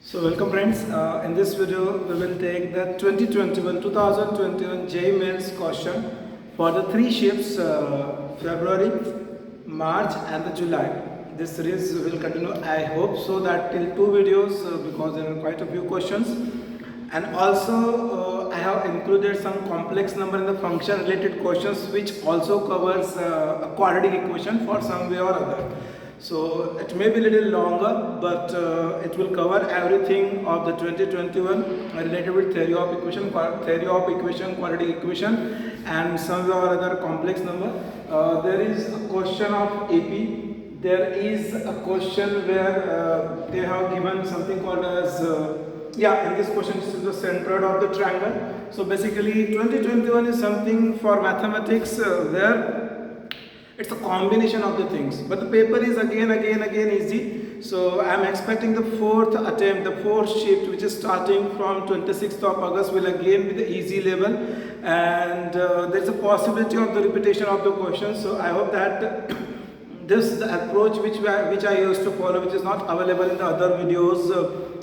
So welcome friends, in this video we will take the 2021 JEE Mains question for the three shifts February, March and the July. This series will continue, I hope so, that till two videos because there are quite a few questions, and also I have included some complex number in the function related questions which also covers a quadratic equation for some way or other. So it may be a little longer, but it will cover everything of the 2021 related with theory of equation, quadratic equation, and some or other complex number. There is a question of AP. There is a question where they have given something called as in this question this is the centroid of the triangle. So basically 2021 is something for mathematics where it's a combination of the things, but the paper is again easy. So I am expecting the fourth attempt, the fourth shift, which is starting from 26th of August, will again be the easy level, and there's a possibility of the repetition of the question. So I hope that this the approach which I used to follow, which is not available in the other videos,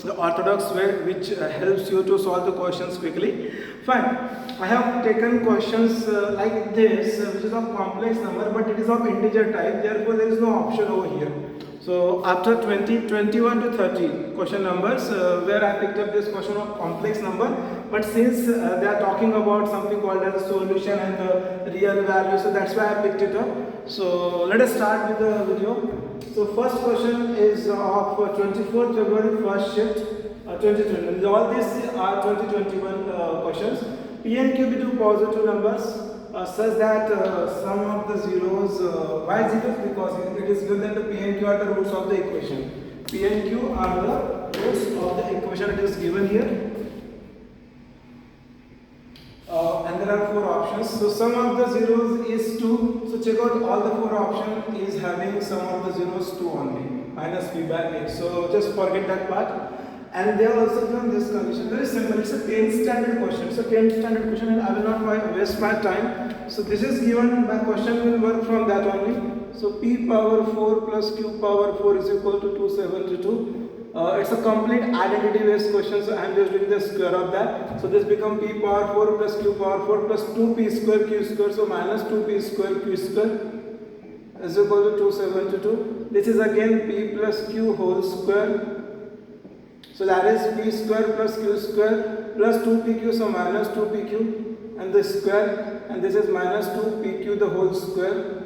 the orthodox way, which helps you to solve the questions quickly. Fine. I have taken questions like this, which is of complex number, but it is of integer type. Therefore, there is no option over here. So after 21 to 30 question numbers, where I picked up this question of complex number, but since they are talking about something called as a solution and the real value, so that's why I picked it up. So let us start with the video. So first question is of 24th February, first shift 2020. All these are 2021 questions. P and Q be two positive numbers such that sum of the zeros, why zeros? Because it is given that the P and Q are the roots of the equation. P and Q are the roots of the equation. It is given here. And there are four options. So sum of the zeros is 2. So check out all the four options is having sum of the zeros 2 only, minus b by a. So just forget that part. And they are also given this condition. Very simple. It's a 10th standard question. So 10th standard question, and I will not waste my time. So this is given. My question will work from that only. So p power 4 plus q power 4 is equal to 272. It's a complete identity based question, so I am just doing the square of that. So this become p power 4 plus q power 4 plus 2p square q square, so minus 2p square q square is equal to 272. This is again p plus q whole square, so that is p square plus q square plus 2pq, so minus 2pq and the square, and this is minus 2pq the whole square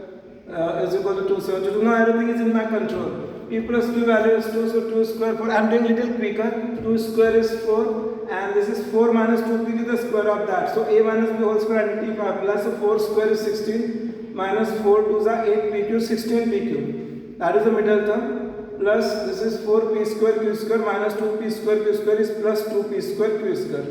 is equal to 272. Now everything is in my control. P plus q value is 2, so 2 square 4. I am doing little quicker. 2 square is 4, and this is 4 minus 2pq, the square of that. So a minus b whole square identity 5 plus 4 square is 16 minus 4 2s are 8pq, 16pq. That is the middle term. Plus this is 4p square q square minus 2p square q square is plus 2p square q square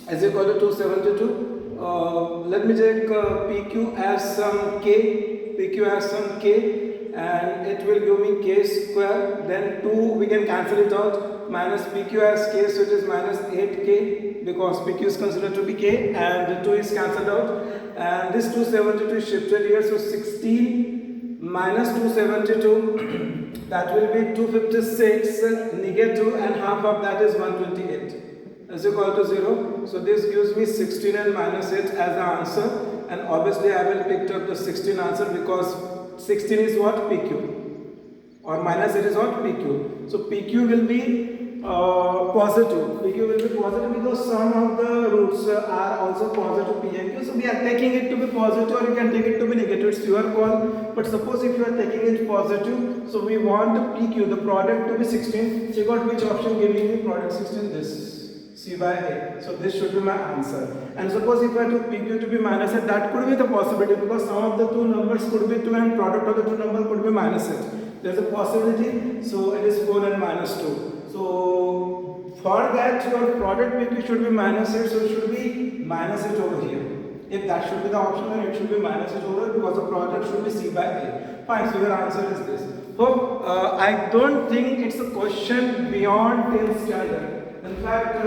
is equal to 272. Let me take pq as some k. Pq as some k. And it will give me k square, then 2 we can cancel it out, minus pq as k, so it is minus 8k because pq is considered to be k, and 2 is cancelled out, and this 272 is shifted here, so 16 minus 272 that will be 256 negative, and half of that is 128 is equal to 0. So this gives me 16 and minus 8 as the answer, and obviously I will pick up the 16 answer because 16 is what? PQ, or minus it is what? PQ. So PQ will be positive. PQ will be positive because some of the roots are also positive P and Q. So we are taking it to be positive, or you can take it to be negative. It's your call. But suppose if you are taking it positive, so we want PQ, the product, to be 16. Check out which option giving me product 16. This. C by A. So this should be my answer. And suppose if I took PQ to be minus 8, that could be the possibility because some of the two numbers could be 2 and product of the two numbers could be minus 8. There is a possibility. So it is 4 and minus 2. So for that your product PQ should be minus 8, so it should be minus 8 over here. If that should be the option, then it should be minus 8 over here because the product should be C by A. Fine, so your answer is this. So I don't think it's a question beyond 10th standard. In fact,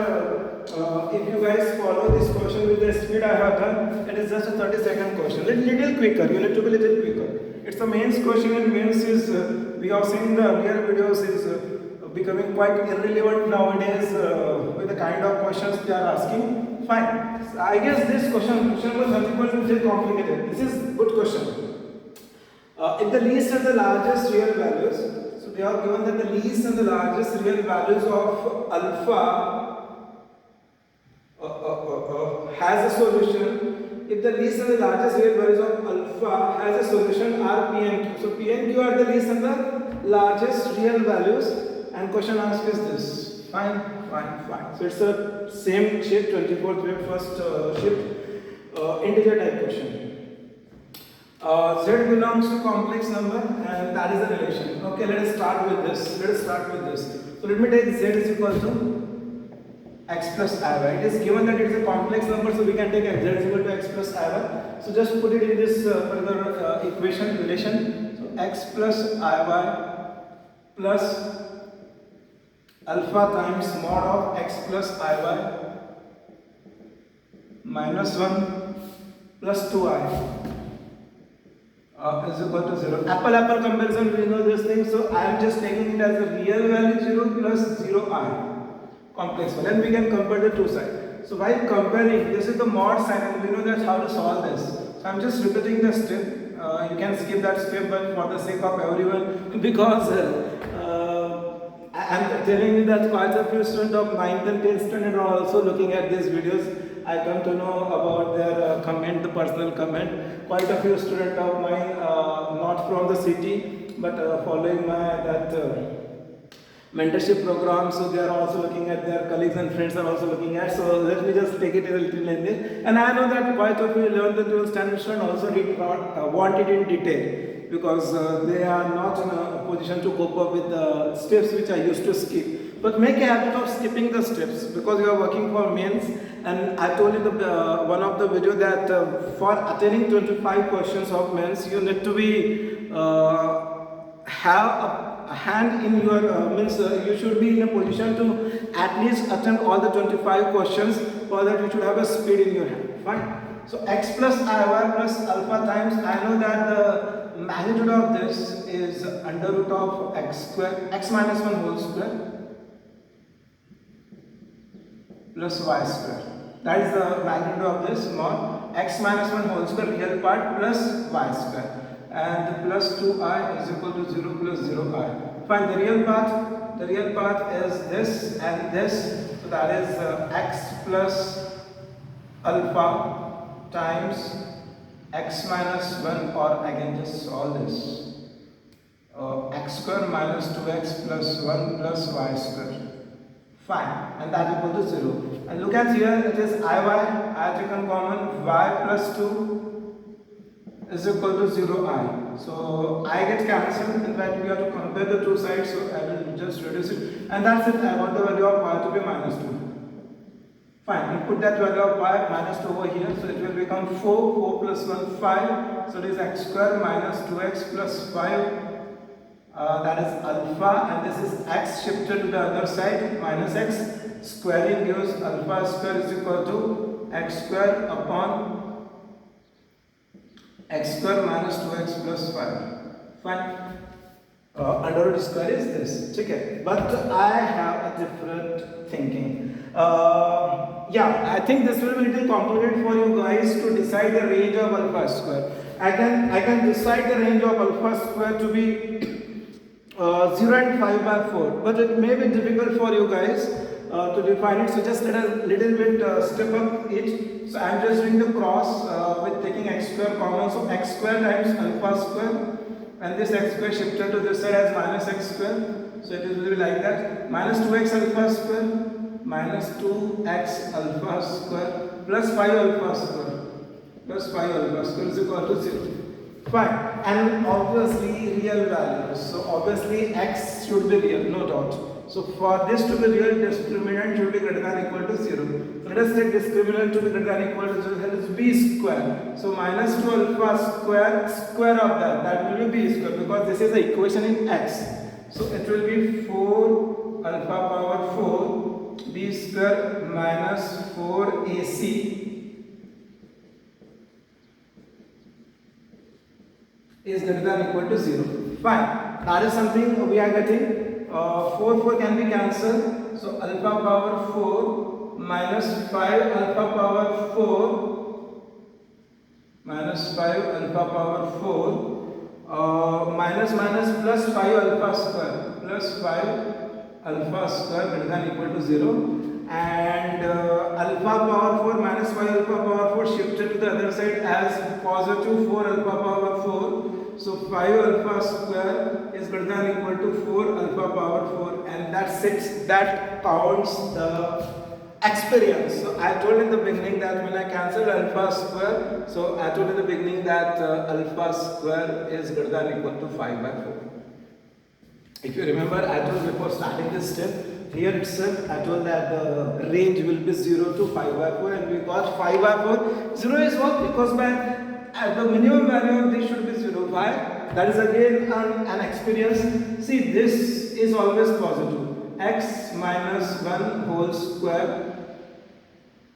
if you guys follow this question with the speed I have done, it is just a 30-second question. Little quicker, you need to be little quicker. It's a mains question, and mains is, we have seen in the earlier videos, is becoming quite irrelevant nowadays with the kind of questions they are asking. Fine. So I guess this question number 34 is a little complicated. This is good question. If the least and the largest real values, so they are given that the least and the largest real values of alpha has a solution. If the least and the largest real values of alpha has a solution are P and Q. So P and Q are the least and the largest real values, and question asked is this. Fine. So it's a same shape, 24th wave first shift, integer type question. Z belongs to complex number, and that is the relation. Okay, let us start with this. So let me take Z is equal to x plus iy. It is given that it is a complex number, so we can take z is equal to x plus iy. So just put it in this particular equation relation. So x plus iy plus alpha times mod of x plus iy minus 1 plus 2i. Is equal to 0. Apple comparison, we know this thing, so I am just taking it as a real value 0 plus 0i complex one, and we can compare the two sides. So while comparing, this is the mod sign, and we know that's how to solve this. So I am just repeating the step. You can skip that step, but for the sake of everyone, because I am telling you that quite a few students of 9th and 10th standard are also looking at these videos. I come to know about their comment, the personal comment. Quite a few students of mine, not from the city, but following my mentorship program, so they are also looking at, their colleagues and friends are also looking at. So let me just take it a little lengthy. And I know that quite a few 11th and 12th standard students also want it in detail, because they are not in a position to cope up with the steps which I used to skip. But make a habit of skipping the steps, because you are working for mains. And I told you one of the video that for attending 25 questions of mains, you need to be have a hand in your you should be in a position to at least attend all the 25 questions. For that you should have a speed in your hand. Fine. So x plus iy plus alpha times, I know that the magnitude of this is under root of x square, x minus 1 whole square plus y square. That is the magnitude of this mod x minus 1 whole square real part plus y square, and the plus 2i is equal to 0 plus 0i. Find the real part is this and this, so that is x plus alpha times x minus 1, or I can just solve this, x square minus 2x plus 1 plus y square. Fine, and that equal to 0. And look at here, it is iy, I have taken common, y plus 2 is equal to 0i. So I get cancelled. In fact, we have to compare the two sides, so I will just reduce it. And that's it, I want the value of y to be minus 2. Fine, we put that value of y minus 2 over here, so it will become 4 plus 1, 5. So it is x square minus 2x plus 5. That is alpha, and this is x shifted to the other side, minus x. Squaring gives alpha square is equal to x square upon x square minus 2x plus 5. Fine. Under root square is this. Okay. But I have a different thinking. Yeah, I think this will be a little complicated for you guys to decide the range of alpha square. I can decide the range of alpha square to be 0 and 5 by 4, but it may be difficult for you guys to define it, so just let us little bit step up it. So I am just doing the cross with taking x square common, so x square times alpha square, and this x square shifted to this side as minus x square, so it will be like that, minus 2x alpha square minus 2x alpha square plus 5 alpha square is equal to 0. Fine, and obviously real values. So obviously x should be real, no doubt. So for this to be real, discriminant should be greater than equal to 0. Let us take discriminant to be greater than equal to 0, that is b square. So minus 2 alpha square of that will be b square, because this is the equation in x. So it will be 4 alpha power 4 b square minus 4ac is greater than equal to 0. Fine, that is something we are getting. 4 can be cancelled. So alpha power 4 minus 5 alpha power 4 minus 5 alpha power 4 minus plus 5 alpha square plus 5 alpha square greater than equal to 0. And alpha power 4 minus 5 alpha power 4 shifted to the other side as positive 4 alpha power 4. So 5 alpha square is greater than equal to 4 alpha power 4, and that counts the experience. So I told in the beginning that when I cancelled alpha square, so I told in the beginning that alpha square is greater than equal to 5 by 4. If you remember, I told before starting this step, here itself I told that the range will be 0 to 5 by 4, and we got 5 by 4. 0 is what? Because the minimum value of this should be 0. Why? That is again an experience. See, this is always positive. X minus 1 whole square,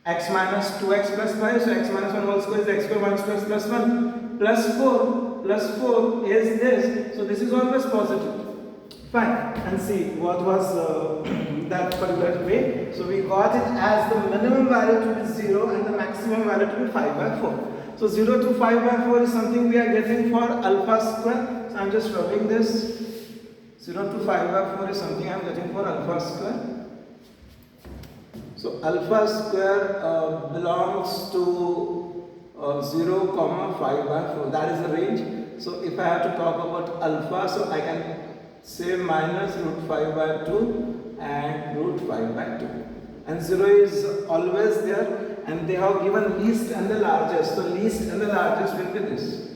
x minus 2x plus 5, so x minus 1 whole square is x square minus 2x plus 1 plus 4 is this, so this is always positive. Fine, and see what was that particular way. So we got it as the minimum value to be 0 and the maximum value to be 5 by 4. So 0 to 5 by 4 is something we are getting for alpha square. So I am just rubbing this. 0 to 5 by 4 is something I am getting for alpha square. So alpha square belongs to 0 comma 5 by 4. That is the range. So if I have to talk about alpha, so I can say minus root 5 by 2 and root 5 by 2. And 0 is always there, and they have given least and the largest. So least and the largest will be this.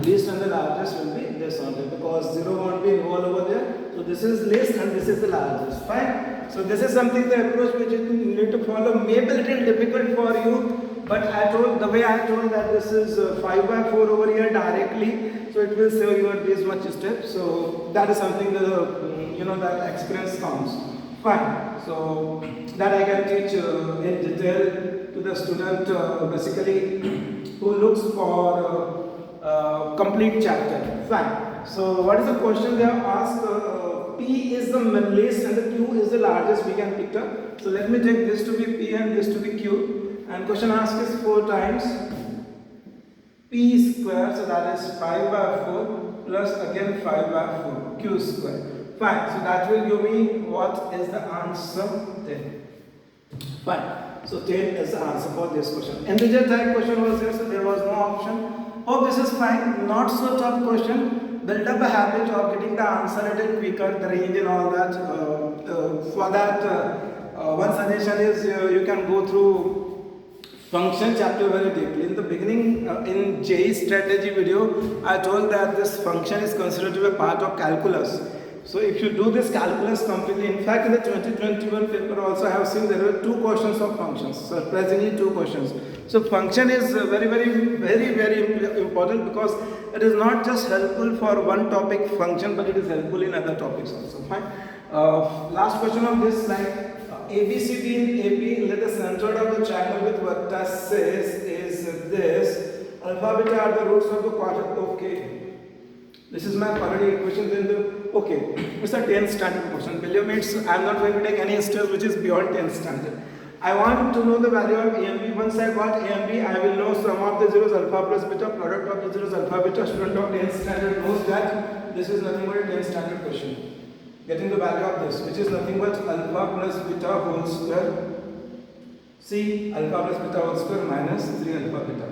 Least and the largest will be this only, because 0 won't be involved over there. So this is least and this is the largest. Fine. So this is something, the approach which you need to follow may be a little difficult for you, but the way I told that this is 5 by 4 over here directly, so it will save you this much steps. So that is something that that experience counts. Fine. So that I can teach in detail to the student basically who looks for complete chapter. Fine. So what is the question they have asked? P is the least and the Q is the largest we can pick up. So let me take this to be P and this to be Q. And question asked is 4 times P square, so that is 5 by 4 plus again 5 by 4 Q square. Fine. So that will give me what is the answer 10. Fine. So 10 is the answer for this question. Integer type question was there, so there was no option. Hope this is fine. Not so tough question. Build up a habit of getting the answer a little quicker, the range and all that. For that, one suggestion is you can go through function chapter very deeply. In the beginning, in JEE strategy video, I told that this function is considered to be a part of calculus. So if you do this calculus completely, in fact in the 2021 paper also I have seen there were 2 questions of functions, surprisingly 2 questions. So function is very important, because it is not just helpful for one topic function, but it is helpful in other topics also. Fine. Last question of this slide. ABCD in AP, let the centroid of the triangle with vertices is this. Alpha beta are the roots of the quadrant. Okay. This is my quadratic equation. Okay, it's a 10th standard question. Believe me, I am not going to take any steps which is beyond 10th standard. I want to know the value of A and B. Once I got A and B, I will know sum of the zeros alpha plus beta, product of the zeros alpha beta. Student of 10th standard knows that this is nothing but a 10th standard question. Getting the value of this, which is nothing but alpha plus beta whole square. See, alpha plus beta whole square minus 3 alpha beta.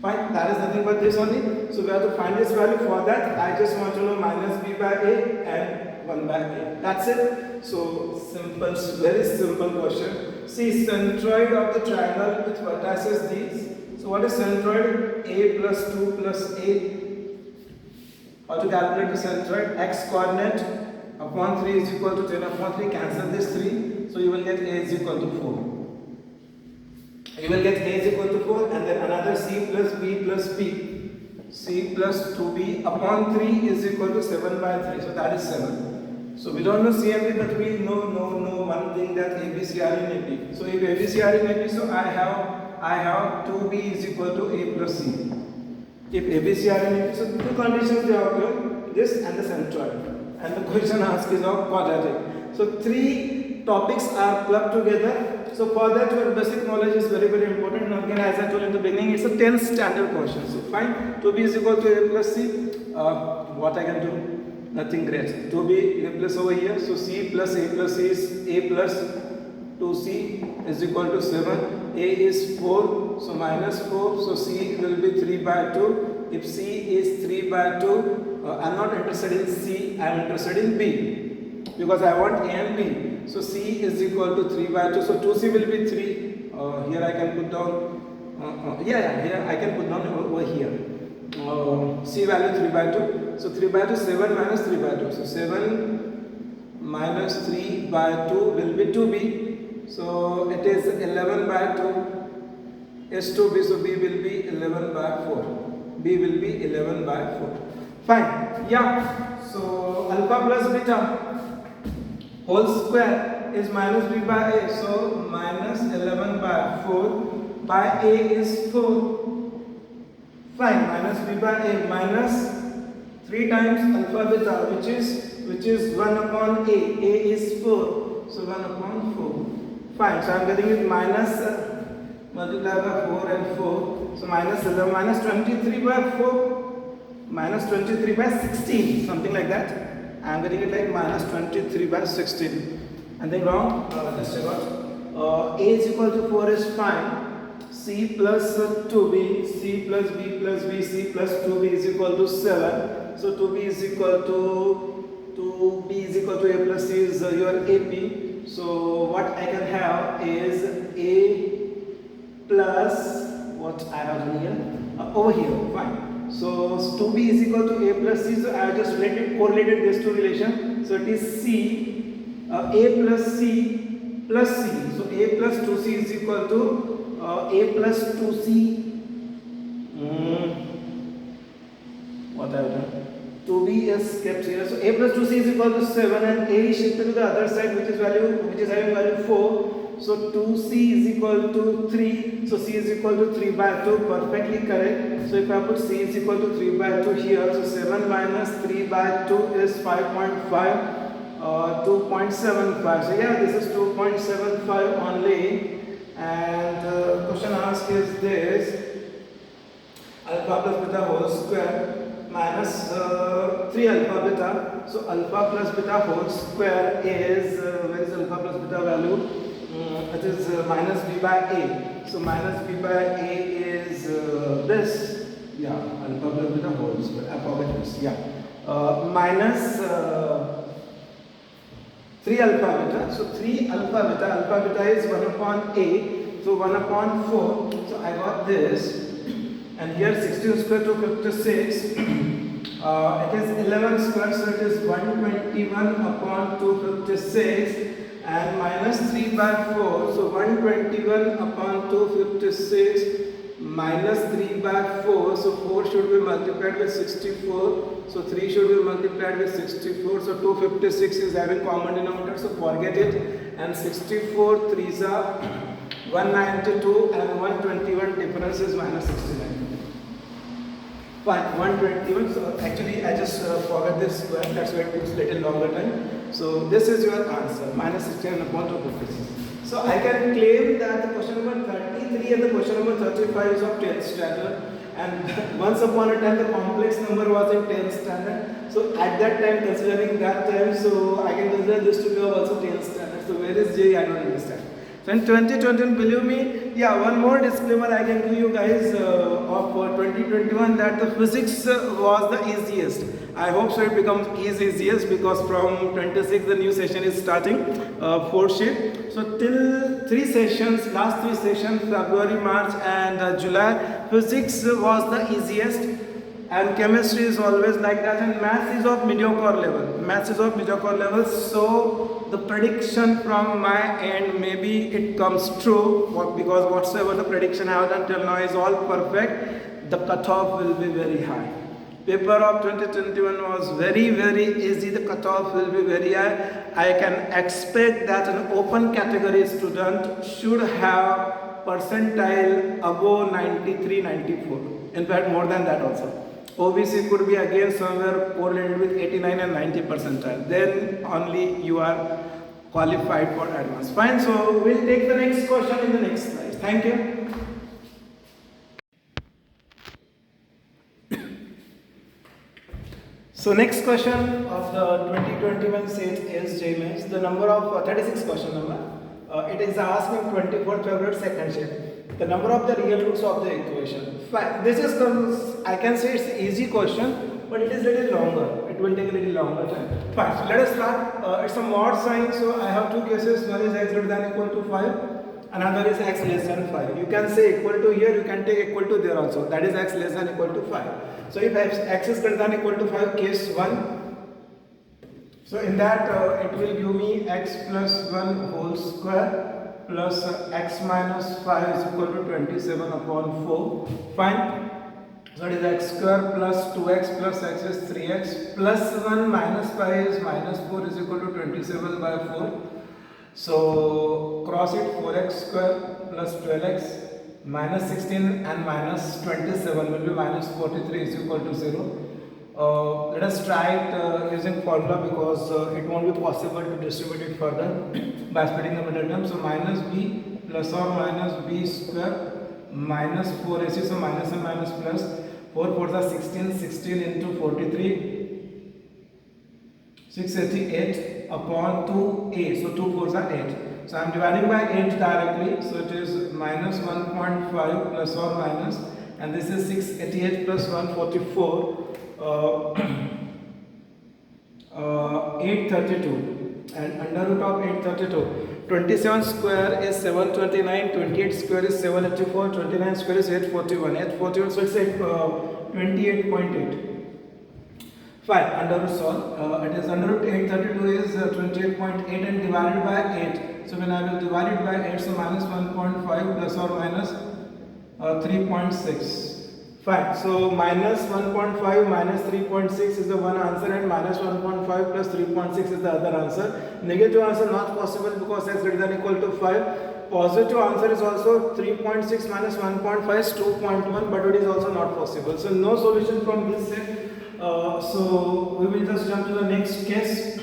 Fine, that is nothing but this only. So we have to find this value. For that, I just want to know minus b by a and 1 by a. That's it. So simple, very simple question. See, centroid of the triangle with vertices these. So what is centroid? A plus 2 plus a. How to calculate the centroid? X coordinate upon 3 is equal to 10 upon 3. Cancel this 3. So you will get a is equal to 4. You will get a is equal to 4, and then another c plus b plus p. C plus 2b upon 3 is equal to 7 by 3. So that is 7. So we don't know C and B, but we know one thing, that A, B, C are in AP. So if A, B, C are in AP, so I have 2b is equal to A plus C. If A, B, C are in AP, so 2 conditions they occur. this and the centroid. And the question asked is of quadratic. So 3 topics are plugged together. So for that your basic knowledge is very important. Now again, as I told in the beginning, it's a 10th standard question. So fine, 2b is equal to a plus c. What I can do? Nothing great. 2b replace over here. So c plus a plus c is a plus 2c is equal to 7. A is 4, so minus 4. So c will be 3 by 2. If c is 3 by 2, I'm not interested in c, I'm interested in b, because I want a and b. So c is equal to 3 by 2. So 2c will be 3. Here I can put down, here I can put down over here. C value 3 by 2. So 3 by 2, 7 minus 3 by 2. So 7 minus 3 by 2 will be 2b. So it is 11 by 2 is 2b. So b will be 11 by 4. B will be 11 by 4. Fine. Yeah. So alpha plus beta whole square is minus b by a. So minus 11 by 4 by a is 4. Fine. Minus b by a minus 3 times alpha beta, which is 1 upon a. A is 4. So 1 upon 4. Fine. So I am getting it minus multiply by 4 and 4. So minus 11 minus 23 by 4. Minus 23 by 16, something like that. I am getting it like minus 23 by 16. Anything wrong? Let's check out. A is equal to 4 is fine. C plus 2b, C plus b plus b, C plus 2b is equal to 7. So 2b is equal to b is equal to a plus c is your AP. So what I can have is a plus what I have done here over here. Fine. So 2b is equal to a plus c. So I have just correlated these two relations. So it is c, a plus c plus c. So a plus 2c is equal to a plus 2c. What I have done? 2b is kept here. So a plus 2c is equal to 7, and a is shifted to the other side, which is having value 4. So 2c is equal to 3. So c is equal to 3 by 2. Perfectly correct. So if I put c is equal to 3 by 2 here, so 7 minus 3 by 2 is 5.5, 2.75. So yeah, this is 2.75 only. And question asked is this: alpha plus beta whole square minus 3 alpha beta. So alpha plus beta whole square is where is alpha plus beta value? It is minus b by a. So minus b by a is this. Yeah, alpha plus beta whole square. I forgot this. Yeah, minus 3 alpha beta. So 3 alpha beta. Alpha beta is 1 upon a. So 1 upon 4. So I got this. And here 16 square to 56. It is 11 square. So it is 121 upon 256. And minus 3 by 4, so 121 upon 256 minus 3 by 4, so 4 should be multiplied with 64, so 3 should be multiplied with 64, so 256 is having common denominator, so forget it, and 64 3s are 192 and 121 difference is minus 69. Fine, 121, so actually I just forgot this square, that's why it takes a little longer time. So this is your answer, minus 69 upon 256. So I can claim that the question number 33 and the question number 35 is of 10th standard, and once upon a time the complex number was in 10th standard. So at that time, considering that time, so I can consider this to be also 10th standard. So where is J? I don't understand. So in 2021, believe me, yeah, one more disclaimer I can give you guys of 2021 that the physics was the easiest. I hope so it becomes easiest because from 26 the new session is starting, 4th shift. So till 3 sessions, last 3 sessions, February, March and July, physics was the easiest. And chemistry is always like that, and maths is of mediocre level. So the prediction from my end, maybe it comes true, because whatsoever the prediction I have done till now is all perfect. The cutoff will be very high. Paper of 2021 was very easy. The cutoff will be very high. I can expect that an open category student should have percentile above 93, 94. In fact, more than that also. OBC could be again somewhere correlated with 89 and 90 percentile. Then only you are qualified for advanced. Fine. So we'll take the next question in the next slide. Thank you. So next question of the 2021 set is JMS. The number of 36 question number. It is asking 24th February second shift. The number of the real roots of the equation. Fine. This is I can say it's an easy question, but it is little longer. It will take a little longer time. Fine. So let us start. It's a mod sign, so I have two cases. One is x greater than equal to 5. Another is x less than 5. You can say equal to here, you can take equal to there also. That is x less than equal to 5. So if x is greater than equal to 5, case 1. So in that it will give me x plus 1 whole square plus x minus 5 is equal to 27 upon 4. Fine. So it is x square plus 2x plus x is 3x plus 1 minus 5 is minus 4 is equal to 27 by 4. So cross it, 4x square plus 12x minus 16 and minus 27 will be minus 43 is equal to 0. Let us try it using formula because it won't be possible to distribute it further by splitting the middle term. So minus b plus or minus b square minus 4ac, so minus and minus plus 4 4s are 16, 16 into 43, 688 upon 2a, so 2 4s are 8. So I am dividing by 8 directly, so it is minus 1.5 plus or minus, and this is 688 plus 144, 832, and under root of 832. 27 square is 729, 28 square is 784, 29 square is 841, 841, so it's 28.8. Fine, under root solve. It is under root 832 is 28.8 and divided by 8. So when I will divide it by 8, so minus 1.5 plus or minus 3.6. Fine, so minus 1.5 minus 3.6 is the one answer and minus 1.5 plus 3.6 is the other answer. Negative answer not possible because x greater than equal to 5. Positive answer is also 3.6 minus 1.5 is 2.1, but it is also not possible. So no solution from this set. So we will just jump to the next case.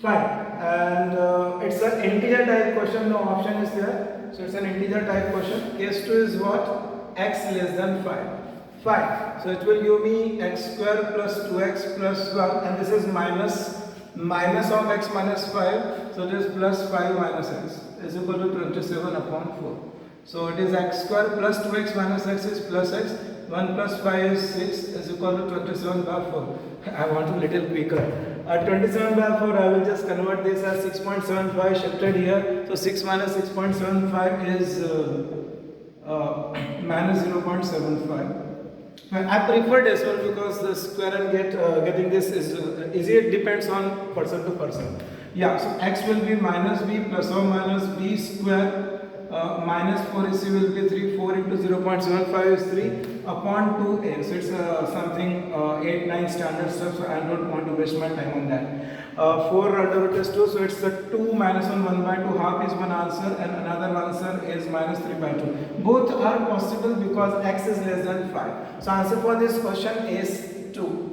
Fine, and it's an integer type question, no option is there. So it's an integer type question. Case 2 is what? X less than 5. Fine, so it will give me x square plus 2x plus 1, and this is minus of x minus 5. So it is plus 5 minus x is equal to 27 upon 4. So it is x square plus 2x minus x is plus x. 1 plus 5 is 6 is equal to 27 by 4. I want a little quicker. 27 by 4, I will just convert this as 6.75 shifted here. So 6 minus 6.75 is minus 0.75. I prefer decimal because the square and getting this is easy. It depends on person to person. Yeah, so x will be minus b plus or minus b square. Minus 4ac will be 3, 4 into 0.75 is 3 upon 2a. So it's something 8, 9 standard stuff, so I don't want to waste my time on that. 4 under root is 2, so it's 2 minus 1, 1 by 2, half is one answer and another answer is minus 3 by 2. Both are possible because x is less than 5. So answer for this question is 2.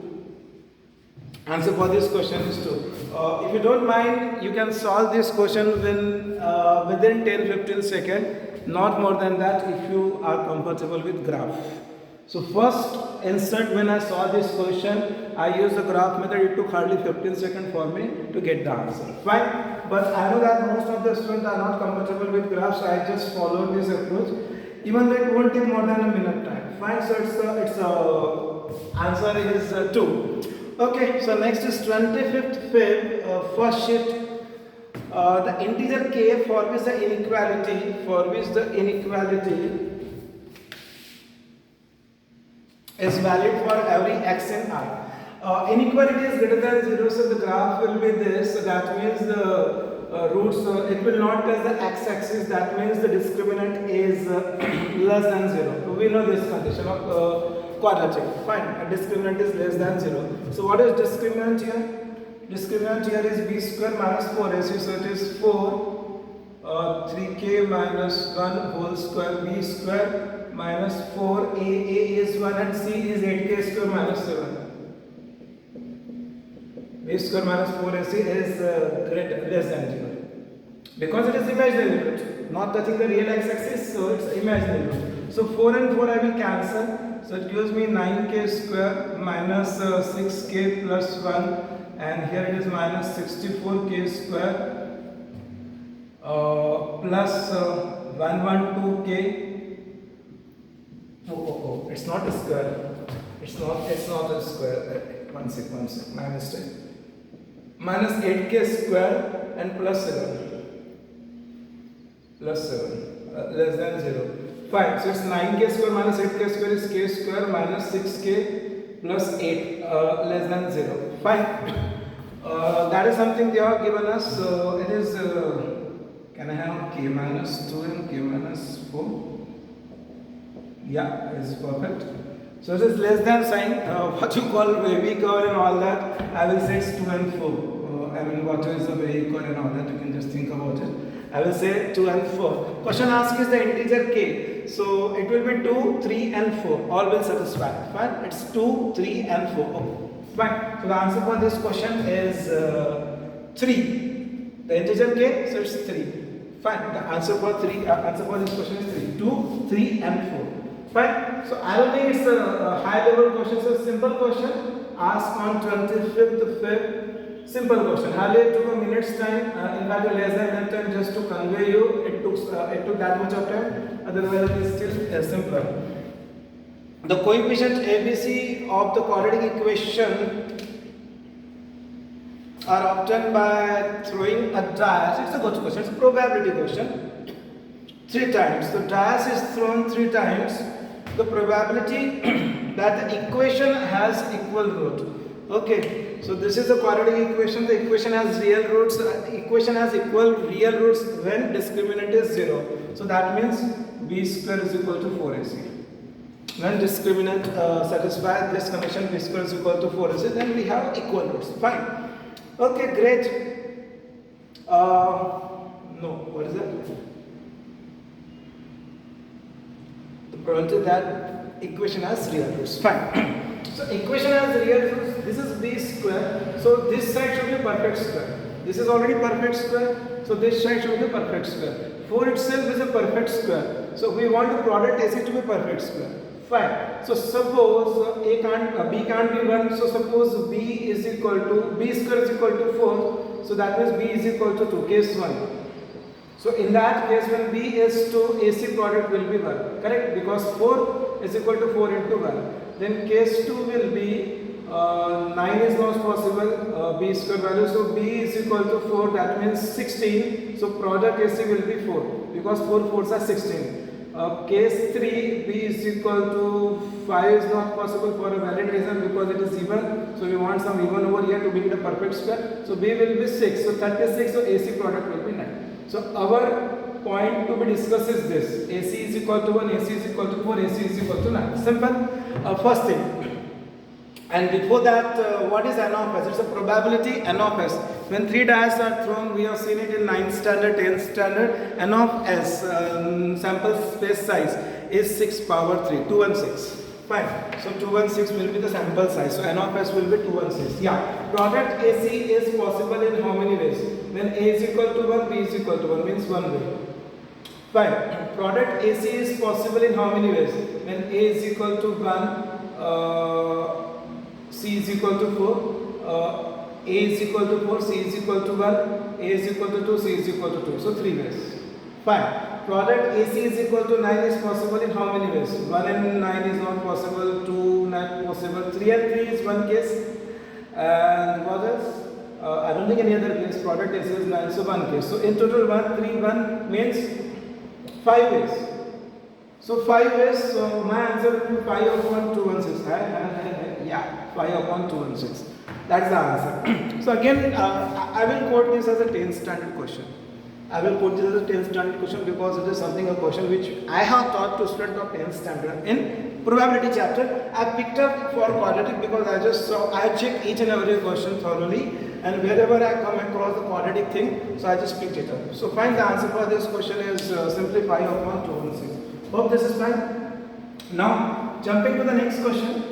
Answer for this question is 2. If you don't mind, you can solve this question within 10-15 seconds, not more than that if you are comfortable with graph. So first instant when I saw this question, I used the graph method. It took hardly 15 seconds for me to get the answer. Fine, but I know that most of the students are not comfortable with graphs, so I just followed this approach. Even though it won't take more than a minute time. Fine, so answer is 2. Okay, so next is 25th Feb, first shift. The integer k for which the inequality is valid for every x in I. Inequality is greater than 0, so the graph will be this. So that means the roots, it will not touch the x-axis. That means the discriminant is less than 0. We know this condition of quadratic. Fine, a discriminant is less than 0. So what is discriminant here? Discriminant here is b square minus 4ac, so it is 4 3k minus 1 whole square b square minus 4a, a is 1 and c is 8k square minus 7. b square minus 4ac is less than 0. Because it is imaginary root, not touching the real x-axis, so it's imaginary root. So 4 and 4 I will cancel. So it gives me 9k square minus 6k plus 1, and here it is minus 64k square plus 112k. Oh, it's not a square. It's not a square. One sec, my mistake. Minus 8k square and plus 7. Plus 7, less than 0. Fine, so it's 9k square minus 8k square is k square minus 6k plus 8, less than 0. Fine. That is something they have given us. So it is, can I have k minus 2 and k minus 4? Yeah, it's perfect. So it is less than sign, what you call wavy curve and all that. I will say it's 2 and 4. I mean, what is a wavy curve and all that, you can just think about it. I will say 2 and 4. Question asked is the integer k. So it will be 2, 3 and 4. All will satisfy. Fine. It's 2, 3 and 4. Okay. Fine. So the answer for this question is 3. The integer k, so it's 3. Fine. The answer for this question is 3. 2, 3 and 4. Fine. So I don't think it's a high level question. So simple question asked on 25th Feb. Simple question. Hardly took a minute's time. In fact, less than that time just to convey you. It took that much of time. Otherwise, it is still simpler. The coefficient ABC of the quadratic equation are obtained by throwing a dice. It's a good question. It's a probability question. 3 times. The dice is thrown 3 times. The probability that the equation has equal root. Okay, so this is a quadratic equation. The equation has real roots. The equation has equal real roots when discriminant is 0. So that means b square is equal to 4ac. When discriminant satisfies this condition, b square is equal to 4ac, then we have equal roots. Fine. Okay, great. No, what is that? The probability that equation has real roots. Fine. So equation has real roots. This is b square. So this side should be perfect square. This is already perfect square. So this side should be perfect square. 4 itself is a perfect square. So we want the product AC to be perfect square. Fine. So suppose b can't be 1. So suppose b square is equal to 4. So that means b is equal to 2. Case 1. So in that case, when b is 2, AC product will be 1. Correct? Because 4 is equal to 4 into 1. Then case 2 will be 9 is not possible, b square value. So b is equal to 4, that means 16. So product AC will be 4 because 4 4s are 16. Case 3, b is equal to 5 is not possible for a valid reason because it is even. So we want some even over here to make it a perfect square. So b will be 6. So 36, so AC product will be 9. So our point to be discussed is this: AC is equal to 1, AC is equal to 4, AC is equal to 9. Simple. First thing. And before that, what is N of S? It's a probability N of S. When 3 dice are thrown, we have seen it in 9th standard, 10th standard. N of S, sample space size, is 6 power 3, 216. Fine. So 216 will be the sample size. So N of S will be 216. Yeah. Product AC is possible in how many ways? When A is equal to 1, B is equal to 1, means one way. Fine. Product AC is possible in how many ways? When A is equal to 1, C is equal to 4, A is equal to 4, C is equal to 1, A is equal to 2, C is equal to 2. So 3 ways. Fine. Product AC is equal to 9 is possible in how many ways? 1 and 9 is not possible, 2 not possible, 3 and 3 is one case. And what else? I don't think any other case. Product AC is 9, so one case. So in total 1, 3, 1 means 5 ways. So 5 ways, so my answer will be 5 upon 216. Yeah, 5 upon 216. That's the answer. So again, I will quote this as a 10th standard question. I will quote this as a 10th standard question because it is a question which I have taught to students of 10th standard in probability chapter. I picked up for quadratic because I checked each and every question thoroughly, and wherever I come across the quadratic thing, so I just picked it up. So find the answer for this question is simply 5 upon 216. Hope this is fine. Now, jumping to the next question.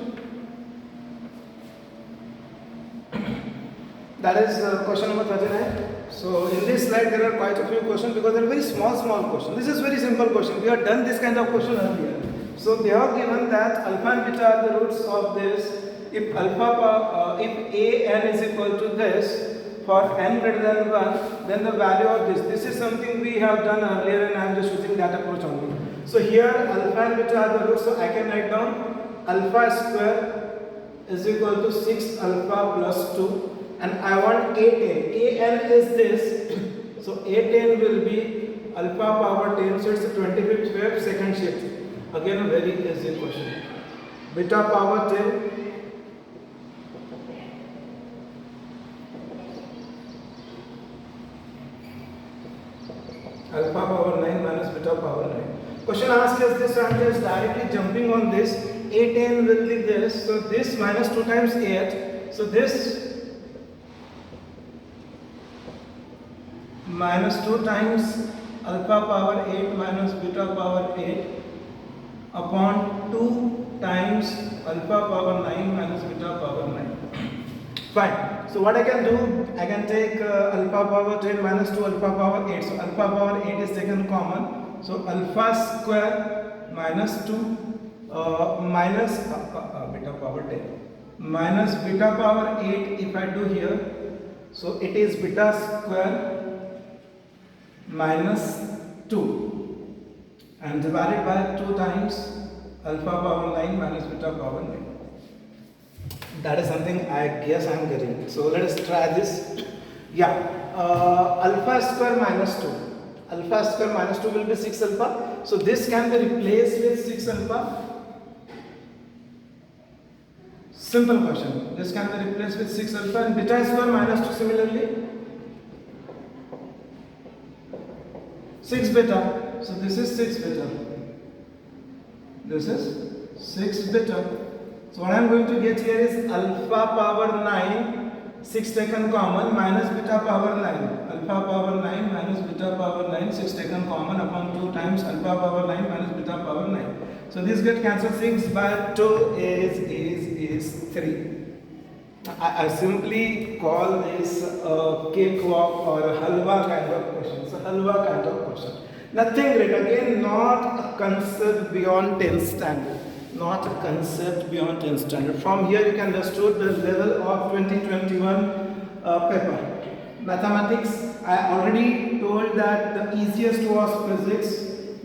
That is question number 39. So, in this slide, there are quite a few questions because they are very small questions. This is very simple question. We have done this kind of question earlier. So, they are given that alpha and beta are the roots of this. If if a n is equal to this, for n greater than 1, then the value of this is something we have done earlier and I am just using that approach only. So here alpha and beta are the roots, so I can write down alpha square is equal to 6 alpha plus 2 and I want a10. an is this, so a10 will be alpha power 10, so it's the 25th wave second shift. Again a very easy question. Beta power 10. Alpha power 9 minus beta power 9. Question asked is this, so I am just directly jumping on this. A10 will be this, so this minus 2 times 8. So this minus 2 times alpha power 8 minus beta power 8 upon 2 times alpha power 9 minus beta power 9. Fine. So what I can do, I can take alpha power 10 minus 2 alpha power 8. So alpha power 8 is taken common. So alpha square minus 2 minus beta power 10 minus beta power 8 if I do here. So it is beta square minus 2 and divided by 2 times alpha power 9 minus beta power 9. That is something I guess I am getting. So let us try this. Yeah, alpha square minus 2. Alpha square minus 2 will be 6 alpha. So this can be replaced with 6 alpha. Simple question. This can be replaced with 6 alpha and beta square minus 2 similarly. 6 beta. So this is 6 beta. This is 6 beta. So what I am going to get here is alpha power 9, 6 taken common minus beta power 9. Alpha power 9 minus beta power 9, 6 taken common upon 2 times alpha power 9 minus beta power 9. So this get cancelled. 6 by 2 is 3. I simply call this a cakewalk or a halwa kind of question. It's a halwa kind of question. Nothing great. Again, not a concept beyond 10th standard. Not a concept beyond 10th standard. From here you can understood the level of 2021 paper. Mathematics, I already told that the easiest was physics,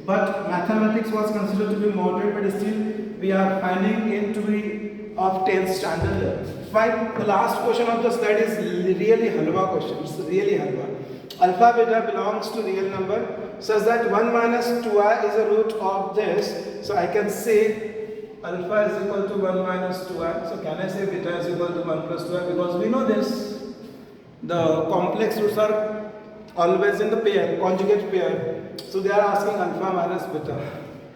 but mathematics was considered to be moderate, but still we are finding it to be of 10th standard. Fine. The last question of the slide is really halwa question. It's really halwa. Alpha beta belongs to real number such that 1 minus 2i is a root of this. So I can say alpha is equal to 1 minus 2i. So can I say beta is equal to 1 plus 2i? Because we know this. The complex roots are always in the pair, conjugate pair. So they are asking alpha minus beta.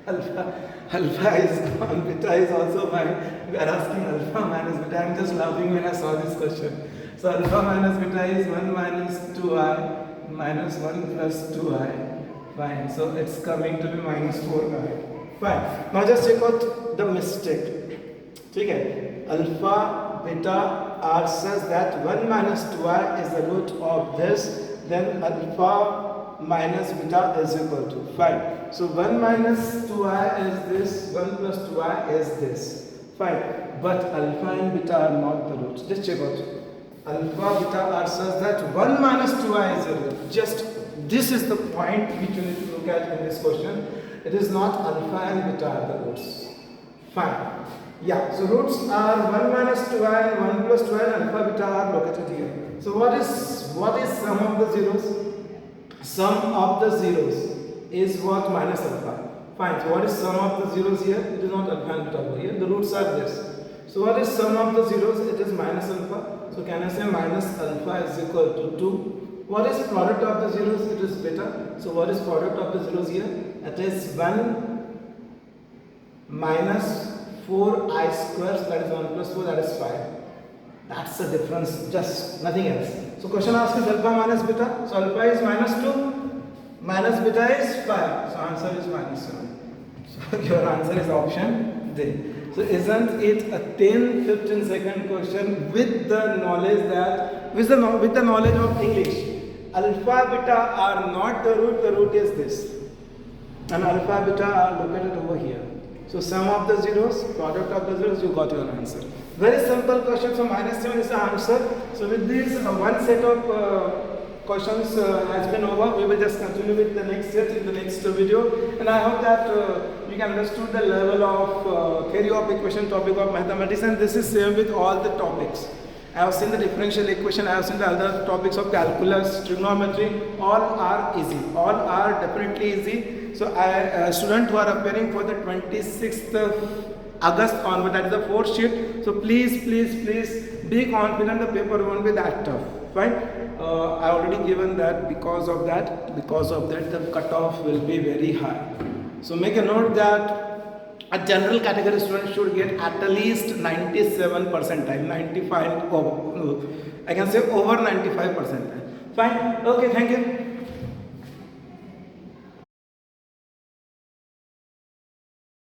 Alpha is gone, beta is also fine. We are asking alpha minus beta. I am just laughing when I saw this question. So alpha minus beta is 1 minus 2i minus 1 plus 2i. Fine. So it's coming to be minus 4i. Fine. Now just check out the mistake. Okay. Alpha, beta are such that 1 minus 2i is the root of this. Then alpha minus beta is equal to 5. So 1 minus 2i is this, 1 plus 2i is this. Fine. But alpha and beta are not the roots. Just check out. Alpha, beta are such that 1 minus 2i is a root. Just this is the point which you need to look at in this question. It is not alpha and beta are the roots. Fine. Yeah, so roots are 1 minus 2i and 1 plus 2i and alpha beta are located here. So what is sum of the zeros? Sum of the zeros is what? Minus alpha. Fine. So what is sum of the zeros here? It is not alpha and beta over here. The roots are this. So what is sum of the zeros? It is minus alpha. So can I say minus alpha is equal to 2? What is product of the zeros? It is beta. So what is product of the zeros here? It is 1 minus 4i square, so that is 1 plus 4, that is 5. That's the difference, just nothing else. So question asks is alpha minus beta. So alpha is minus 2, minus beta is 5. So answer is minus 7. So your answer is option D. So isn't it a 10-15 second question with the knowledge that with the knowledge of English? Alpha beta are not the root is this. And alpha beta are located over here. So sum of the zeros, product of the zeros, you got your answer. Very simple question. So -7 is the answer. So with this one set of questions has been over. We will just continue with the next set in the next video. And I hope that you can understood the level of theory of equation topic of mathematics. And this is same with all the topics. I have seen the differential equation, I have seen the other topics of calculus, trigonometry, all are easy. All are definitely easy. So students who are appearing for the 26th August onward, that is the fourth sheet. So please be confident the paper won't be that tough. Fine. I already given that because of that the cutoff will be very high. So make a note that a general category student should get at least 97 percentile, 95 over, I can say over 95 percentile. Fine. Okay, thank you.